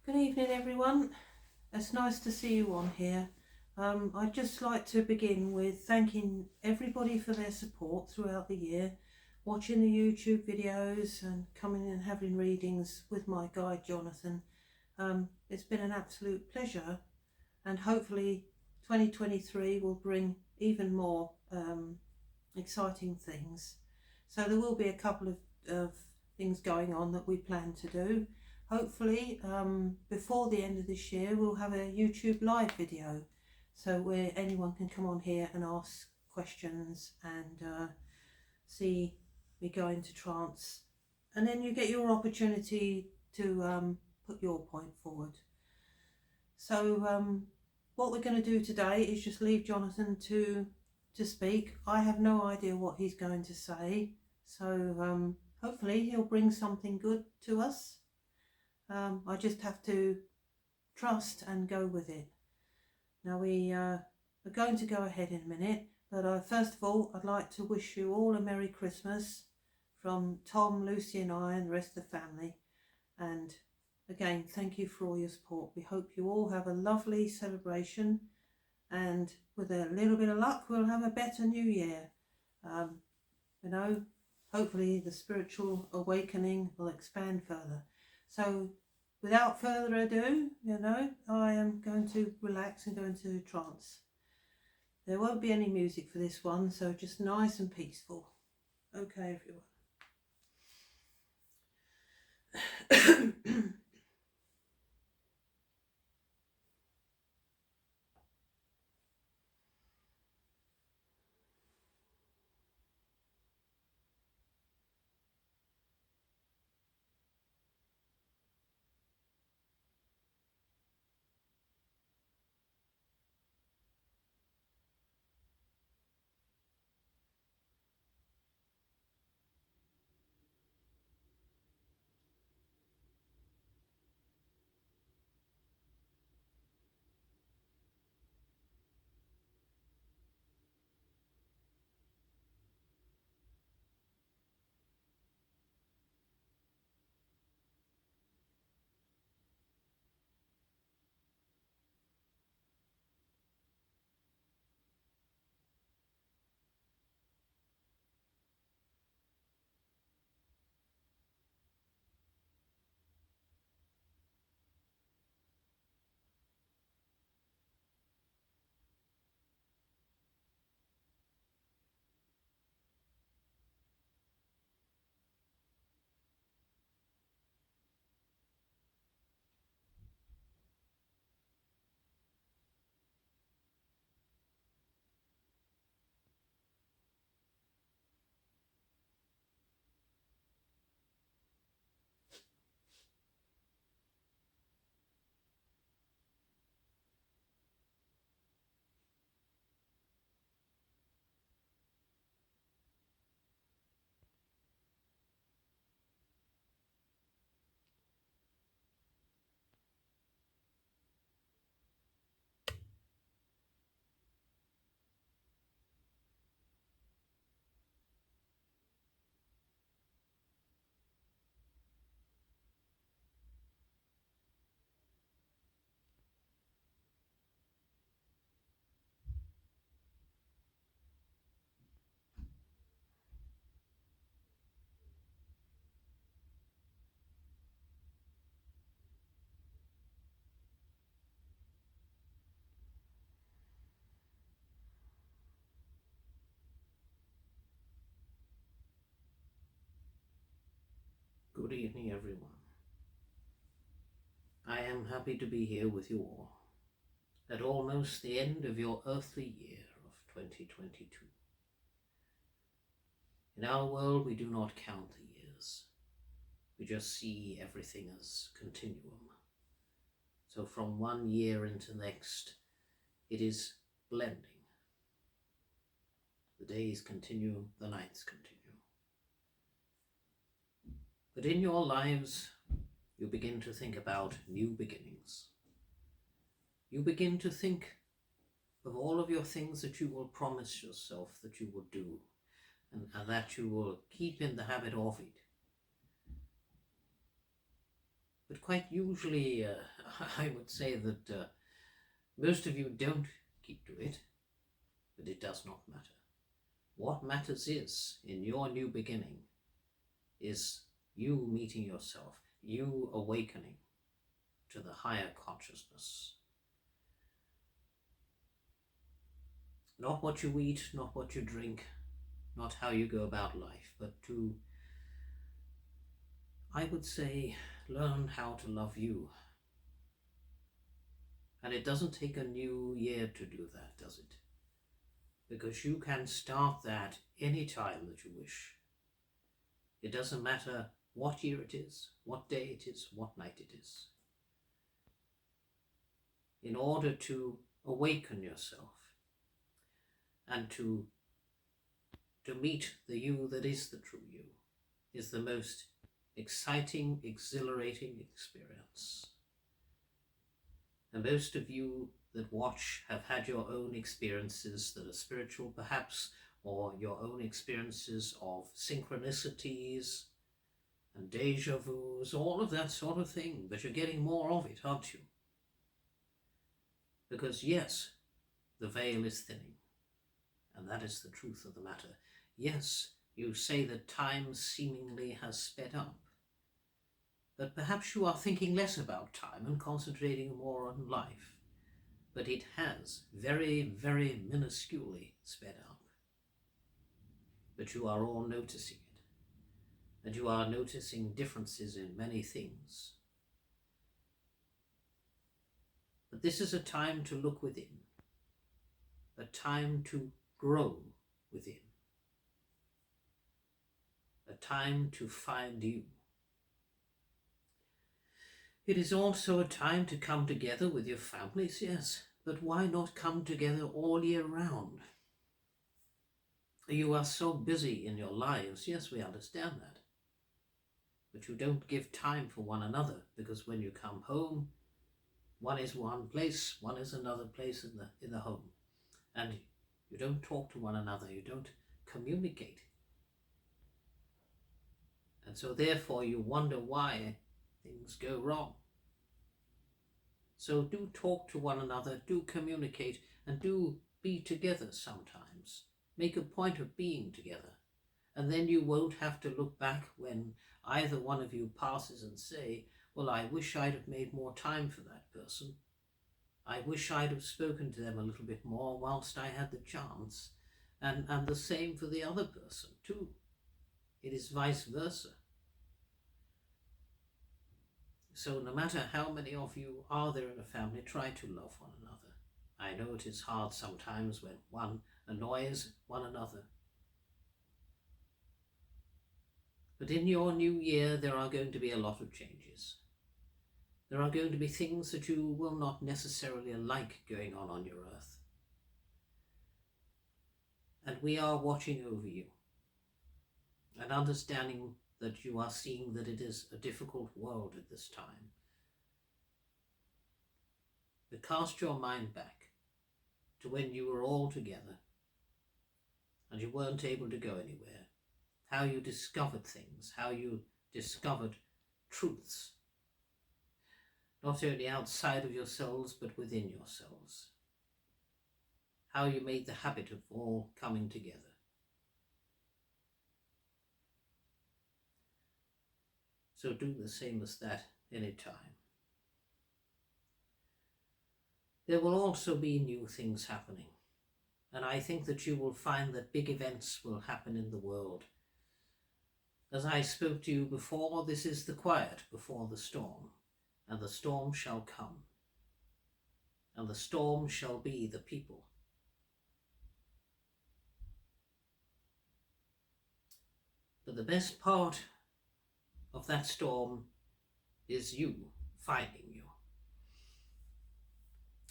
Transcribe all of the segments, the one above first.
Good evening everyone, it's nice to see you on here. I'd just like to begin with thanking everybody for their support throughout the year, watching the YouTube videos and coming and having readings with my guide Jonathan. It's been an absolute pleasure, and hopefully 2023 will bring even more exciting things. So there will be a couple of things going on that we plan to do. Hopefully before the end of this year we'll have a YouTube live video, so where anyone can come on here and ask questions and see me go into trance, and then you get your opportunity to put your point forward. So what we're going to do today is just leave Jonathan to speak. I have no idea what he's going to say, so hopefully he'll bring something good to us. I just have to trust and go with it. Now we are going to go ahead in a minute, but first of all I'd like to wish you all a Merry Christmas from Tom, Lucy and I and the rest of the family. And again, thank you for all your support. We hope you all have a lovely celebration, and with a little bit of luck we'll have a better new year. Hopefully the spiritual awakening will expand further. So without further ado, I am going to relax and go into trance. There won't be any music for this one, so just nice and peaceful. Okay, everyone. Good evening, everyone. I am happy to be here with you all at almost the end of your earthly year of 2022. In our world, we do not count the years. We just see everything as continuum. So from one year into the next, it is blending. The days continue, the nights continue. But in your lives, you begin to think about new beginnings. You begin to think of all of your things that you will promise yourself that you will do, and that you will keep in the habit of it. But quite usually, I would say that most of you don't keep to it, but it does not matter. What matters is, in your new beginning, is you meeting yourself, you awakening to the higher consciousness. Not what you eat, not what you drink, not how you go about life, but to, I would say, learn how to love you. And it doesn't take a new year to do that, does it? Because you can start that any time that you wish. It doesn't matter what year it is, what day it is, what night it is. In order to awaken yourself and to meet the you that is the true you is the most exciting, exhilarating experience. And most of you that watch have had your own experiences that are spiritual perhaps, or your own experiences of synchronicities and deja vus, all of that sort of thing, but you're getting more of it, aren't you? Because yes, the veil is thinning, and that is the truth of the matter. Yes, you say that time seemingly has sped up, but perhaps you are thinking less about time and concentrating more on life. But it has very, very minusculely sped up. But you are all noticing it, and you are noticing differences in many things. But this is a time to look within, a time to grow within, a time to find you. It is also a time to come together with your families, yes, but why not come together all year round? You are so busy in your lives, yes, we understand that. But you don't give time for one another, because when you come home, one is one place, one is another place in the home. And you don't talk to one another, you don't communicate. And so therefore you wonder why things go wrong. So do talk to one another, do communicate, and do be together sometimes. Make a point of being together. And then you won't have to look back when either one of you passes and say, well, I wish I'd have made more time for that person. I wish I'd have spoken to them a little bit more whilst I had the chance. And the same for the other person too. It is vice versa. So no matter how many of you are there in a family, try to love one another. I know it is hard sometimes when one annoys one another. But in your new year, there are going to be a lot of changes. There are going to be things that you will not necessarily like going on your earth. And we are watching over you and understanding that you are seeing that it is a difficult world at this time. But cast your mind back to when you were all together and you weren't able to go anywhere. How you discovered things, how you discovered truths, not only outside of yourselves, but within yourselves. How you made the habit of all coming together. So do the same as that any time. There will also be new things happening, and I think that you will find that big events will happen in the world. As I spoke to you before, this is the quiet before the storm, and the storm shall come, and the storm shall be the people. But the best part of that storm is you finding you.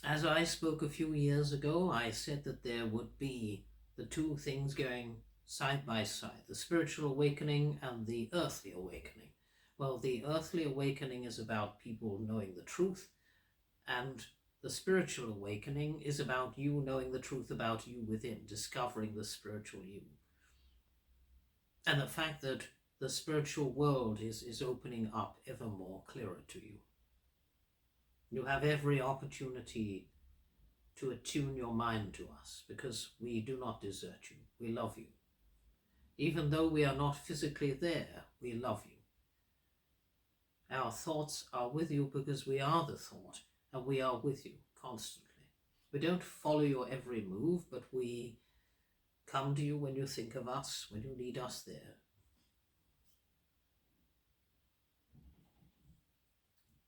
As I spoke a few years ago, I said that there would be the two things going side by side, the spiritual awakening and the earthly awakening. Well, the earthly awakening is about people knowing the truth, and the spiritual awakening is about you knowing the truth about you within, discovering the spiritual you. And the fact that the spiritual world is opening up ever more clearer to you. You have every opportunity to attune your mind to us, because we do not desert you. We love you. Even though we are not physically there, we love you. Our thoughts are with you because we are the thought, and we are with you constantly. We don't follow your every move, but we come to you when you think of us, when you need us there.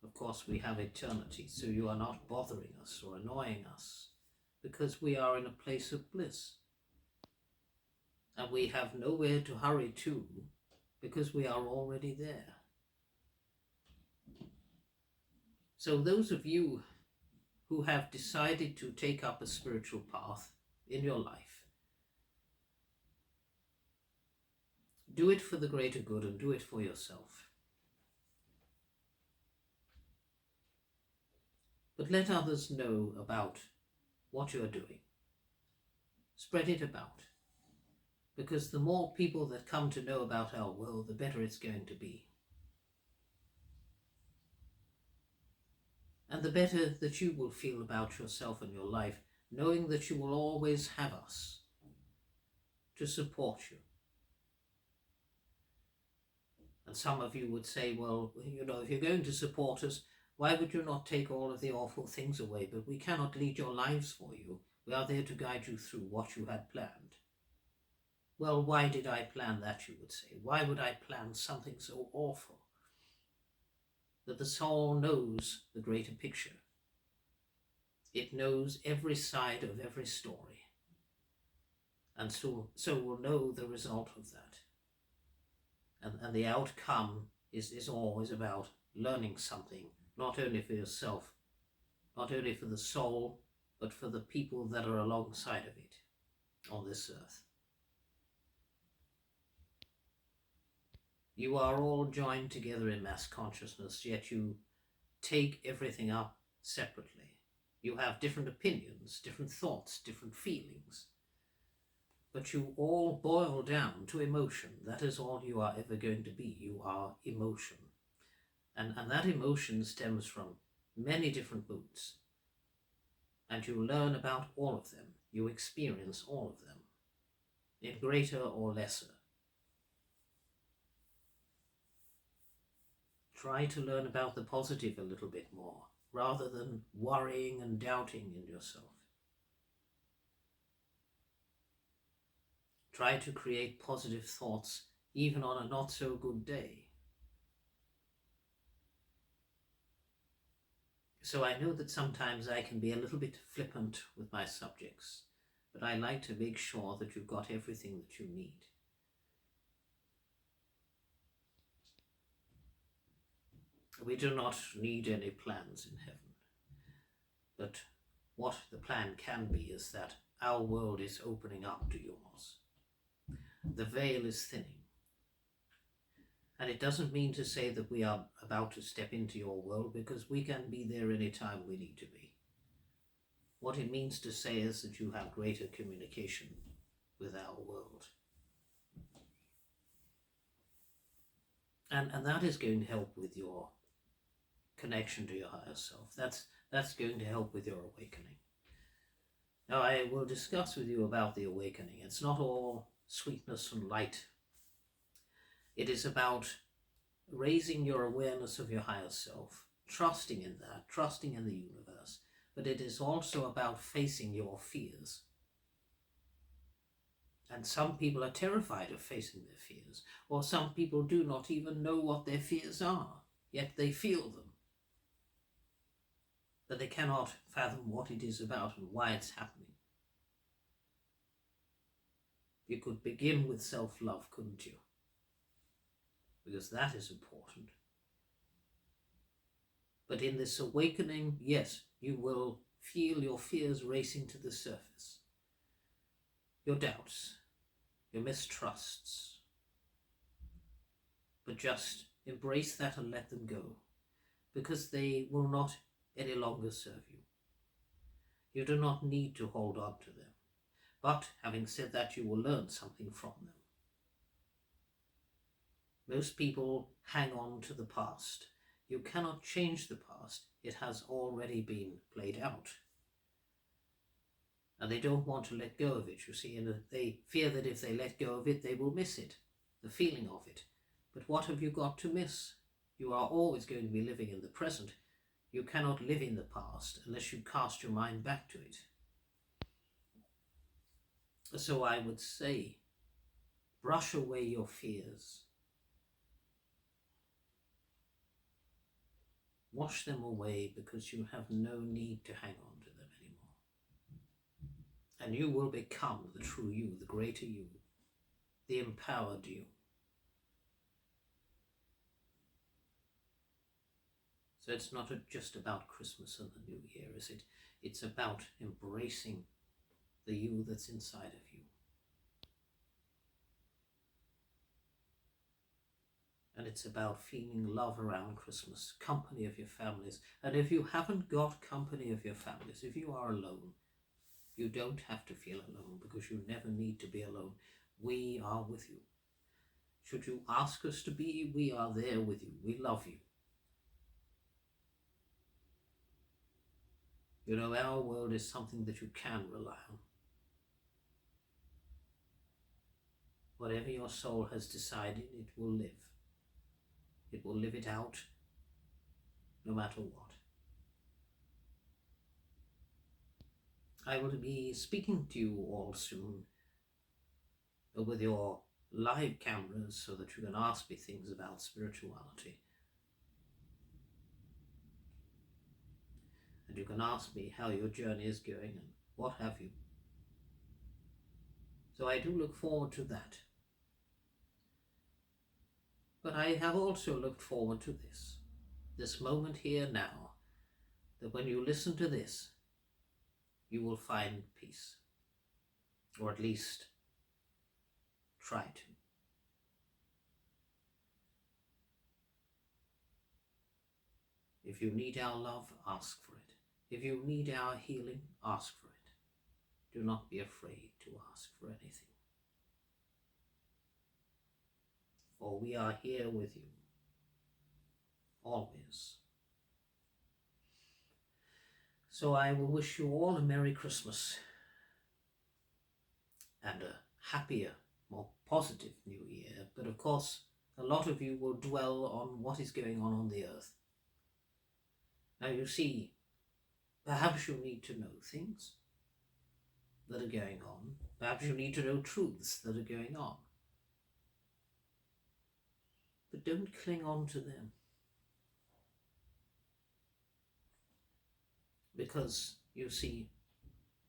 Of course, we have eternity, so you are not bothering us or annoying us, because we are in a place of bliss. And we have nowhere to hurry to, because we are already there. So those of you who have decided to take up a spiritual path in your life, do it for the greater good and do it for yourself. But let others know about what you are doing. Spread it about. Because the more people that come to know about our world, the better it's going to be. And the better that you will feel about yourself and your life, knowing that you will always have us to support you. And some of you would say, well, if you're going to support us, why would you not take all of the awful things away? But we cannot lead your lives for you. We are there to guide you through what you had planned. Well, why did I plan that, you would say? Why would I plan something so awful? That the soul knows the greater picture. It knows every side of every story. And so will know the result of that. And the outcome is always about learning something, not only for yourself, not only for the soul, but for the people that are alongside of it on this earth. You are all joined together in mass consciousness, yet you take everything up separately. You have different opinions, different thoughts, different feelings, but you all boil down to emotion. That is all you are ever going to be. You are emotion. And that emotion stems from many different moods. And you learn about all of them. You experience all of them, in greater or lesser. Try to learn about the positive a little bit more, rather than worrying and doubting in yourself. Try to create positive thoughts even on a not so good day. So I know that sometimes I can be a little bit flippant with my subjects, but I like to make sure that you've got everything that you need. We do not need any plans in heaven, but what the plan can be is that our world is opening up to yours. The veil is thinning. And it doesn't mean to say that we are about to step into your world, because we can be there anytime we need to be. What it means to say is that you have greater communication with our world. And that is going to help with your connection to your higher self. That's going to help with your awakening. Now I will discuss with you about the awakening. It's not all sweetness and light. It is about raising your awareness of your higher self, trusting in that, trusting in the universe. But it is also about facing your fears. And some people are terrified of facing their fears, or some people do not even know what their fears are, yet they feel them. But they cannot fathom what it is about and why it's happening. You could begin with self-love, couldn't you? Because that is important. But in this awakening, yes, you will feel your fears racing to the surface. Your doubts, your mistrusts. But just embrace that and let them go, because they will not any longer serve you. You do not need to hold on to them. But having said that, you will learn something from them. Most people hang on to the past. You cannot change the past. It has already been played out. And they don't want to let go of it, you see, and they fear that if they let go of it, they will miss it, the feeling of it. But what have you got to miss? You are always going to be living in the present. You cannot live in the past unless you cast your mind back to it. So I would say, brush away your fears. Wash them away, because you have no need to hang on to them anymore. And you will become the true you, the greater you, the empowered you. So it's not just about Christmas and the New Year, is it? It's about embracing the you that's inside of you. And it's about feeling love around Christmas, company of your families. And if you haven't got company of your families, if you are alone, you don't have to feel alone, because you never need to be alone. We are with you. Should you ask us to be, we are there with you. We love you. You know, our world is something that you can rely on. Whatever your soul has decided, it will live. It will live it out, no matter what. I will be speaking to you all soon with your live cameras, so that you can ask me things about spirituality. And you can ask me how your journey is going and what have you. So I do look forward to that. But I have also looked forward to this moment here now, that when you listen to this, you will find peace, or at least try to. If you need our love, ask for it. If you need our healing, ask for it. Do not be afraid to ask for anything. For we are here with you, always. So I will wish you all a Merry Christmas and a happier, more positive New Year. But of course, a lot of you will dwell on what is going on the earth. Now you see, perhaps you need to know things that are going on. Perhaps you need to know truths that are going on. But don't cling on to them. Because, you see,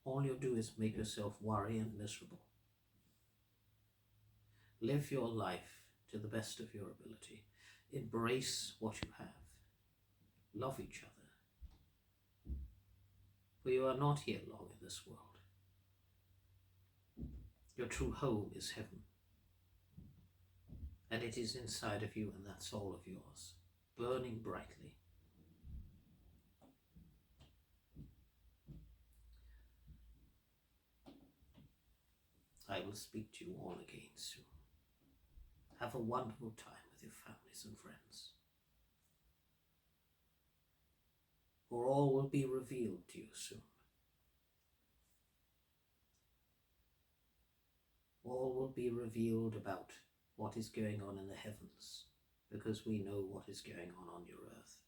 all you do is make yourself worry and miserable. Live your life to the best of your ability. Embrace what you have. Love each other. For you are not here long in this world. Your true home is heaven. And it is inside of you, and that's all of yours, burning brightly. I will speak to you all again soon. Have a wonderful time with your families and friends. For all will be revealed to you soon. All will be revealed about what is going on in the heavens, because we know what is going on your earth.